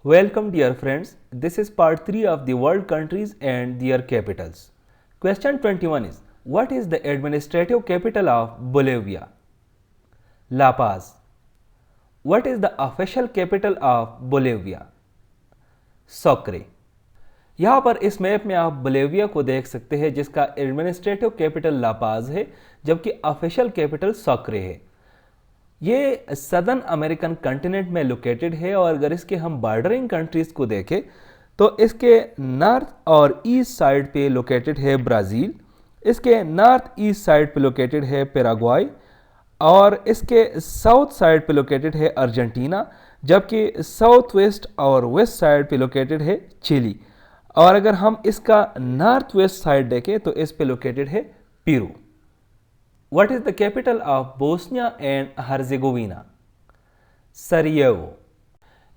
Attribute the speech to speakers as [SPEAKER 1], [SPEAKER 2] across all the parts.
[SPEAKER 1] Welcome dear friends, this is part 3 of the world countries and their capitals. Question 21 is, what is the administrative capital of Bolivia? La Paz. What is the official capital of Bolivia? Sucre. यहाँ पर इस map में आप Bolivia को देख सकते हैं जिसका एडमिनिस्ट्रेटिव कैपिटल ला पाज है जबकि ऑफिशियल कैपिटल सॉक्रे है। ये सदर्न अमेरिकन कॉन्टिनेंट में लोकेटेड है और अगर इसके हम बॉर्डरिंग कंट्रीज को देखें तो इसके नॉर्थ और ईस्ट साइड पे लोकेटेड है ब्राज़ील, इसके नॉर्थ ईस्ट साइड पे लोकेटेड है पैराग्वाई और इसके साउथ साइड पे लोकेटेड है अर्जेंटीना, जबकि साउथ वेस्ट और वेस्ट साइड पे लोकेटेड है चिली। और अगर हम इसका नॉर्थ वेस्ट साइड देखें तो इस पे लोकेटेड है Peru. What is the capital of Bosnia and Herzegovina? Sarajevo.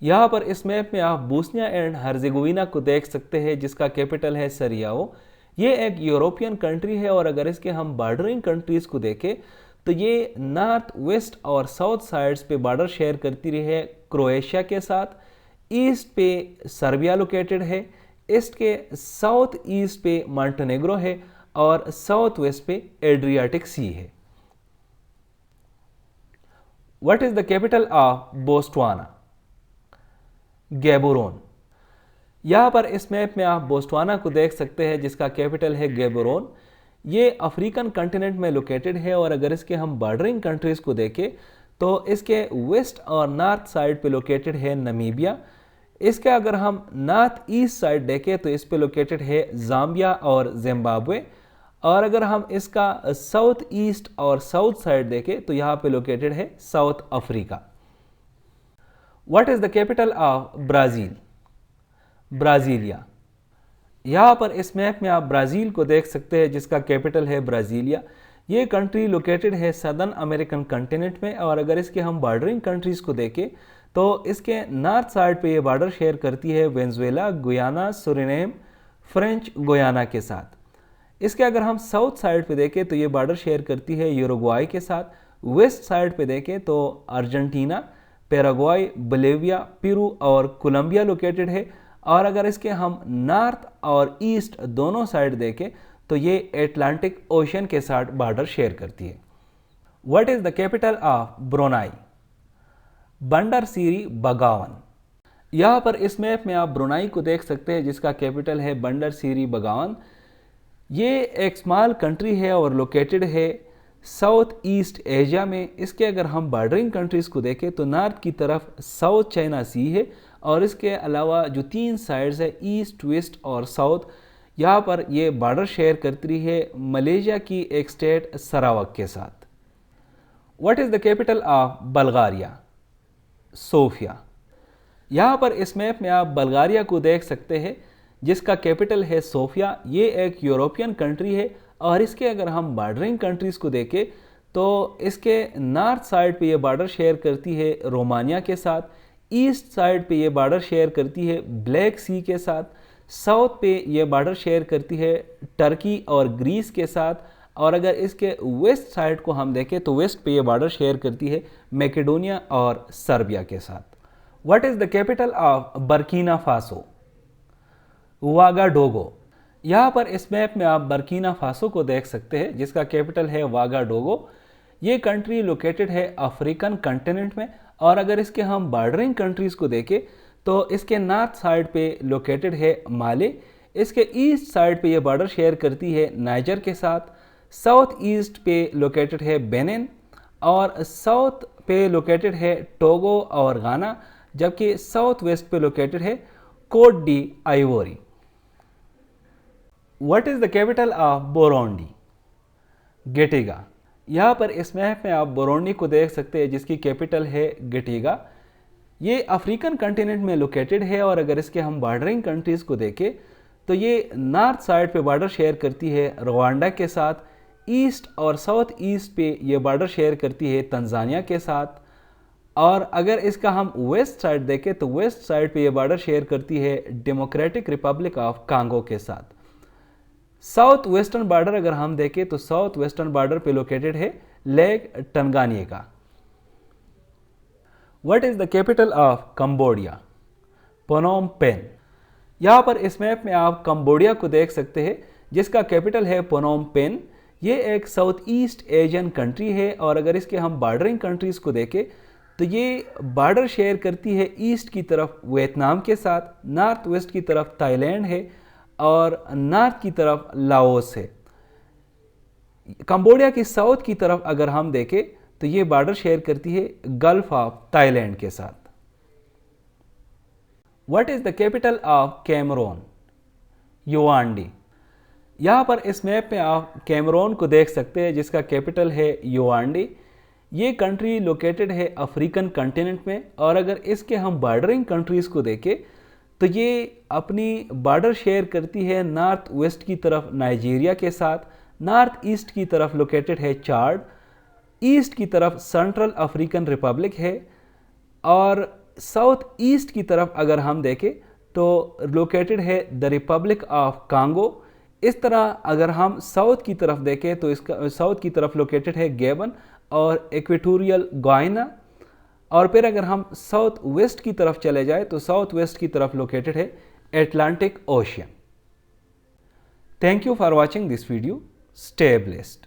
[SPEAKER 1] यहाँ पर इस मैप में आप बोस्निया एंड हर्जेगोविना को देख सकते हैं जिसका कैपिटल है सरायेवो। ये एक यूरोपियन कंट्री है और अगर इसके हम बॉर्डरिंग कंट्रीज को देखें तो ये नॉर्थ वेस्ट और साउथ साइड्स पे बॉर्डर शेयर करती रही है क्रोएशिया के साथ। ईस्ट पे सर्बिया लोकेटेड है, ईस्ट के साउथ ईस्ट पे मॉन्टेनेग्रो है और साउथ वेस्ट पे एड्रियाटिक सी है। What is the capital of Botswana? Gaborone. यहां पर इस मैप में आप बोस्टवाना को देख सकते हैं जिसका कैपिटल है गैबोरोन। ये अफ्रीकन कॉन्टिनेंट में लोकेटेड है और अगर इसके हम बॉर्डरिंग कंट्रीज को देखें तो इसके वेस्ट और नॉर्थ साइड पे लोकेटेड है नमीबिया। इसके अगर हम नॉर्थ ईस्ट साइड देखें तो इस पे लोकेटेड है ज़ाम्बिया और जिम्बाब्वे और अगर हम इसका साउथ ईस्ट और साउथ साइड देखें तो यहाँ पे लोकेटेड है south Africa. What is the capital of Brazil? Brasilia. यहाँ पर इस मैप में आप ब्राज़ील को देख सकते हैं जिसका कैपिटल है ब्राज़ीलिया। ये कंट्री लोकेटेड है सदर्न अमेरिकन कॉन्टिनेंट में और अगर इसके हम बॉर्डरिंग कंट्रीज़ को देखें तो इसके नॉर्थ साइड पे ये बॉर्डर शेयर करती है वेनेजुएला, गुयाना, सुरिनेम, फ्रेंच गुयाना के साथ। इसके अगर हम साउथ साइड पे देखें तो ये बॉर्डर शेयर करती है यूरुग्वाई के साथ। वेस्ट साइड पे देखें तो अर्जेंटीना, पैराग्वाई, बोलिविया, पेरू और कोलंबिया लोकेटेड है और अगर इसके हम नॉर्थ और ईस्ट दोनों साइड देखें तो ये एटलांटिक ओशन के साथ बॉर्डर शेयर करती है। What is the capital of Brunei? बंदर सीरी बगावन। यहाँ पर इस मैप में आप ब्रुनाई को देख सकते हैं जिसका कैपिटल है बंदर सीरी बगावन। ये एक स्मॉल कंट्री है और लोकेटेड है साउथ ईस्ट एशिया में। इसके अगर हम बॉर्डरिंग कंट्रीज को देखें तो नॉर्थ की तरफ साउथ चाइना सी है और इसके अलावा जो 3 साइड्स है ईस्ट, वेस्ट और साउथ, यहाँ पर ये बॉर्डर शेयर करती रही है मलेशिया की एक स्टेट सरावक के साथ। What is the capital of Bulgaria? Sofia. यहाँ पर इस मैप में आप बल्गारिया को देख सकते हैं जिसका कैपिटल है सोफिया। ये एक यूरोपियन कंट्री है और इसके अगर हम बॉर्डरिंग कंट्रीज़ को देखें तो इसके नॉर्थ साइड पे ये बॉर्डर शेयर करती है रोमानिया के साथ, ईस्ट साइड पे ये बॉर्डर शेयर करती है ब्लैक सी के साथ, साउथ पे ये बॉर्डर शेयर करती है टर्की और ग्रीस के साथ और अगर इसके वेस्ट साइड को हम देखें तो वेस्ट पे ये बॉर्डर शेयर करती है मैकेडोनिया और सर्बिया के साथ। What is the capital of Burkina Faso? Ouagadougou. यहाँ पर इस मैप में आप बर्किना फासो को देख सकते हैं जिसका कैपिटल है वागाडोगो। ये कंट्री लोकेटेड है अफ्रीकन कॉन्टिनेंट में और अगर इसके हम बॉर्डरिंग कंट्रीज़ को देखें तो इसके नॉर्थ साइड पे लोकेटेड है माले, इसके ईस्ट साइड पे ये बॉर्डर शेयर करती है नाइजर के साथ, साउथ ईस्ट पे लोकेटेड है बेनिन और साउथ पे लोकेटेड है टोगो और गाना, जबकि साउथ वेस्ट पे लोकेटेड है Cote what is the capital of Burundi? Gitega. यहाँ पर इस मैप में आप बुरुंडी को देख सकते हैं जिसकी कैपिटल है गेटिगा। ये अफ्रीकन कॉन्टिनेंट में लोकेटेड है और अगर इसके हम बॉर्डरिंग कंट्रीज़ को देखें तो ये नॉर्थ साइड पे बॉर्डर शेयर करती है रवांडा के साथ, ईस्ट और साउथ ईस्ट पे ये बॉर्डर शेयर करती है तंजानिया के साथ और अगर इसका हम वेस्ट साइड देखें तो वेस्ट साइड पे ये बॉर्डर शेयर करती है डेमोक्रेटिक रिपब्लिक ऑफ कांगो के साथ। साउथ वेस्टर्न बॉर्डर अगर हम देखें तो साउथ वेस्टर्न बॉर्डर पे लोकेटेड है Lake Tanganyika. What is the capital of Cambodia? Phnom Penh. यहाँ पर इस मैप में आप कंबोडिया को देख सकते हैं जिसका कैपिटल है प्नोम पेन। ये एक साउथ ईस्ट एशियन कंट्री है और अगर इसके हम बॉर्डरिंग कंट्रीज़ को देखें तो ये बॉर्डर शेयर करती है ईस्ट की तरफ वियतनाम के साथ, नॉर्थ वेस्ट की तरफ थाईलैंड है और नॉर्थ की तरफ लाओस है। कंबोडिया की साउथ की तरफ अगर हम देखें तो ये बॉर्डर शेयर करती है गल्फ ऑफ थाईलैंड के साथ। What is the capital of Cameroon? Yaounde. यहाँ पर इस मैप में आप कैमरून को देख सकते हैं जिसका कैपिटल है युआंडी। ये कंट्री लोकेटेड है अफ्रीकन कॉन्टिनेंट में और अगर इसके हम बॉर्डरिंग कंट्रीज़ को देखें तो ये अपनी बॉर्डर शेयर करती है नॉर्थ वेस्ट की तरफ नाइजीरिया के साथ, नॉर्थ ईस्ट की तरफ लोकेटेड है चाड, ईस्ट की तरफ सेंट्रल अफ्रीकन रिपब्लिक है और साउथ ईस्ट की तरफ अगर हम देखें तो लोकेटेड है द रिपब्लिक ऑफ कांगो। इस तरह अगर हम साउथ की तरफ देखें तो इसका साउथ की तरफ लोकेटेड है गैबन और इक्वेटोरियल गायना और फिर अगर हम साउथ वेस्ट की तरफ चले जाए तो साउथ वेस्ट की तरफ लोकेटेड है Atlantic ocean. Thank you for watching this video. Stay blessed.